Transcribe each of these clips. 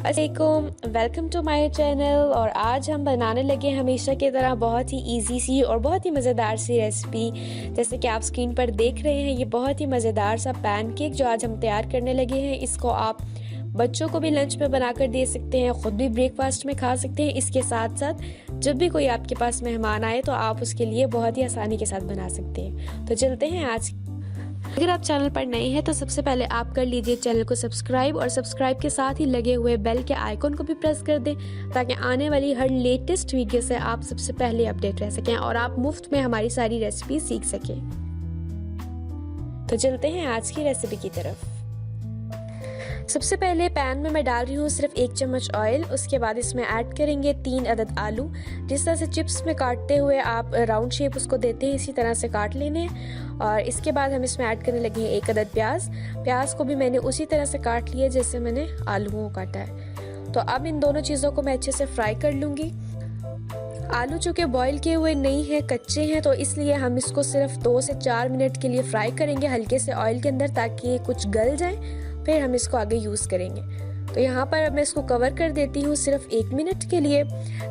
अस्सलाम, welcome to my channel. और आज हम बनाने लगे हमेशा की तरह बहुत ही इजी सी और बहुत ही मज़ेदार सी रेसिपी। जैसे कि आप स्क्रीन पर देख रहे हैं, ये बहुत ही मज़ेदार सा पैनकेक जो आज हम तैयार करने लगे हैं। इसको आप बच्चों को भी लंच में बनाकर दे सकते हैं, ख़ुद भी ब्रेकफास्ट में खा सकते हैं। इसके साथ साथ जब भी कोई आपके पास मेहमान आए तो आप उसके लिए बहुत ही आसानी के साथ बना सकते हैं। तो चलते हैं आज। अगर आप चैनल पर नए हैं तो सबसे पहले आप कर लीजिए चैनल को सब्सक्राइब, और सब्सक्राइब के साथ ही लगे हुए बेल के आइकन को भी प्रेस कर दें ताकि आने वाली हर लेटेस्ट वीडियो से आप सबसे पहले अपडेट रह सकें और आप मुफ्त में हमारी सारी रेसिपी सीख सकें। तो चलते हैं आज की रेसिपी की तरफ। सबसे पहले पैन में मैं डाल रही हूँ सिर्फ 1 चम्मच ऑयल। उसके बाद इसमें ऐड करेंगे 3 अदद आलू। जिस तरह से चिप्स में काटते हुए आप राउंड शेप उसको देते हैं, इसी तरह से काट लेने। और इसके बाद हम इसमें ऐड करने लगे हैं 1 अदद प्याज। प्याज को भी मैंने उसी तरह से काट लिया जैसे मैंने आलूओं को काटा है। तो अब इन दोनों चीज़ों को मैं अच्छे से फ्राई कर लूँगी। आलू चूँकि बॉईल किए हुए नहीं हैं, कच्चे हैं, तो इसलिए हम इसको सिर्फ 2 से 4 मिनट के लिए फ्राई करेंगे हल्के से ऑयल के अंदर, ताकि कुछ गल जाए। फिर हम इसको आगे यूज़ करेंगे। तो यहाँ पर अब मैं इसको कवर कर देती हूँ सिर्फ 1 मिनट के लिए,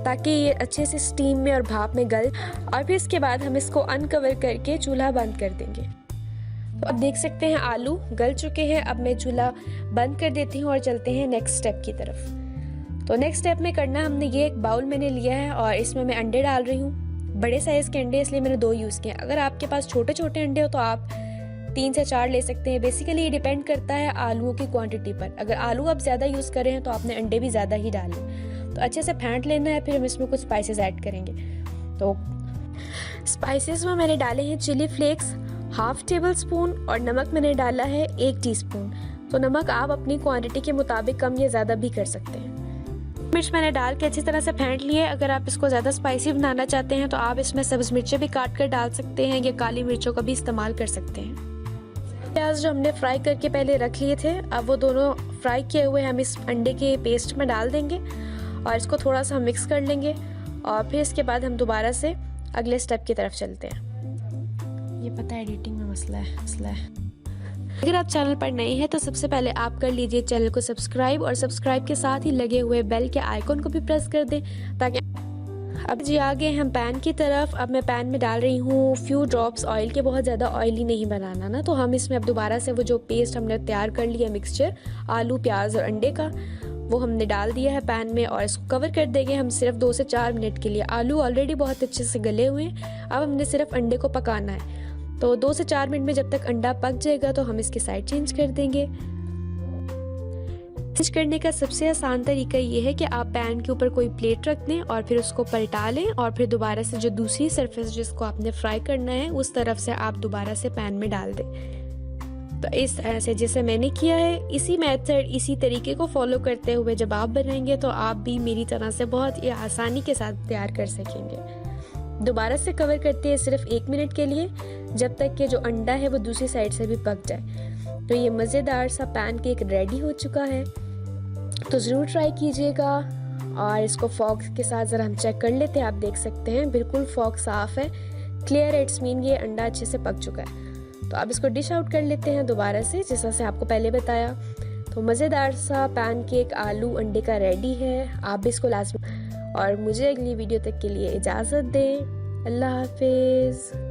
ताकि ये अच्छे से स्टीम में और भाप में गल। और फिर इसके बाद हम इसको अनकवर करके चूल्हा बंद कर देंगे। तो अब देख सकते हैं आलू गल चुके हैं। अब मैं चूल्हा बंद कर देती हूँ और चलते हैं नेक्स्ट स्टेप की तरफ। तो नेक्स्ट स्टेप में करना हमने ये, एक बाउल मैंने लिया है और इसमें मैं अंडे डाल रही हूँ। बड़े साइज़ के अंडे इसलिए मैंने 2 यूज़ किए। अगर आपके पास छोटे छोटे अंडे हो तो आप 3 से 4 ले सकते हैं। बेसिकली ये डिपेंड करता है आलूओं की क्वांटिटी पर। अगर आलू आप ज़्यादा यूज़ कर रहे हैं तो आपने अंडे भी ज़्यादा ही डालें। तो अच्छे से फेंट लेना है। फिर हम इसमें कुछ स्पाइसेस ऐड करेंगे। तो स्पाइसेस में मैंने डाले हैं चिली फ्लेक्स 1/2 टेबल स्पून, और नमक मैंने डाला है 1 टीस्पून। तो नमक आप अपनी क्वांटिटी के मुताबिक कम या ज़्यादा भी कर सकते हैं। मिर्च मैंने डाल के अच्छी तरह से फेंट लिए। अगर आप इसको ज़्यादा स्पाइसी बनाना चाहते हैं तो आप इसमें सब्ज़ मिर्चें भी काट कर डाल सकते हैं, या काली मिर्चों का भी इस्तेमाल कर सकते हैं। प्याज जो हमने फ्राई करके पहले रख लिए थे, अब वो दोनों फ्राई किए हुए हम इस अंडे के पेस्ट में डाल देंगे और इसको थोड़ा सा मिक्स कर लेंगे। और फिर इसके बाद हम दोबारा से अगले स्टेप की तरफ चलते हैं। ये पता है एडिटिंग में मसला है। अगर आप चैनल पर नए हैं तो सबसे पहले आप कर लीजिए चैनल को सब्सक्राइब, और सब्सक्राइब के साथ ही लगे हुए बेल के आइकन को भी प्रेस कर दें ताकि। अब जी आ गए हम पैन की तरफ। अब मैं पैन में डाल रही हूँ फ्यू ड्रॉप्स ऑयल के। बहुत ज़्यादा ऑयली नहीं बनाना ना, तो हम इसमें अब दोबारा से वो जो पेस्ट हमने तैयार कर लिया मिक्सचर आलू प्याज और अंडे का, वो हमने डाल दिया है पैन में और इसको कवर कर देंगे हम सिर्फ 2 से 4 मिनट के लिए। आलू ऑलरेडी बहुत अच्छे से गले हुए हैं। अब हमने सिर्फ अंडे को पकाना है। तो 2 से 4 मिनट में जब तक अंडा पक जाएगा तो हम इसकी साइड चेंज कर देंगे। चेंज करने का सबसे आसान तरीका ये है कि आप पैन के ऊपर कोई प्लेट रख दें और फिर उसको पलटा लें, और फिर दोबारा से जो दूसरी सरफेस जिसको आपने फ्राई करना है उस तरफ से आप दोबारा से पैन में डाल दें। तो इस तरह से जैसे मैंने किया है, इसी मेथड इसी तरीके को फॉलो करते हुए जब आप बनाएंगे तो आप भी मेरी तरह से बहुत ही आसानी के साथ तैयार कर सकेंगे। दोबारा से कवर करते हैं सिर्फ 1 मिनट के लिए, जब तक कि जो अंडा है वो दूसरी साइड से भी पक जाए। तो ये मज़ेदार सा पैनकेक रेडी हो चुका है। तो ज़रूर ट्राई कीजिएगा। और इसको फॉक के साथ ज़रा हम चेक कर लेते हैं। आप देख सकते हैं बिल्कुल फॉक साफ़ है, क्लियर है। इट्स मीन ये अंडा अच्छे से पक चुका है। तो अब इसको डिश आउट कर लेते हैं दोबारा से, जैसा से आपको पहले बताया। तो मज़ेदार सा पैनकेक आलू अंडे का रेडी है। आप भी इसको लाजमी। और मुझे अगली वीडियो तक के लिए इजाज़त दें। अल्लाह हाफिज़।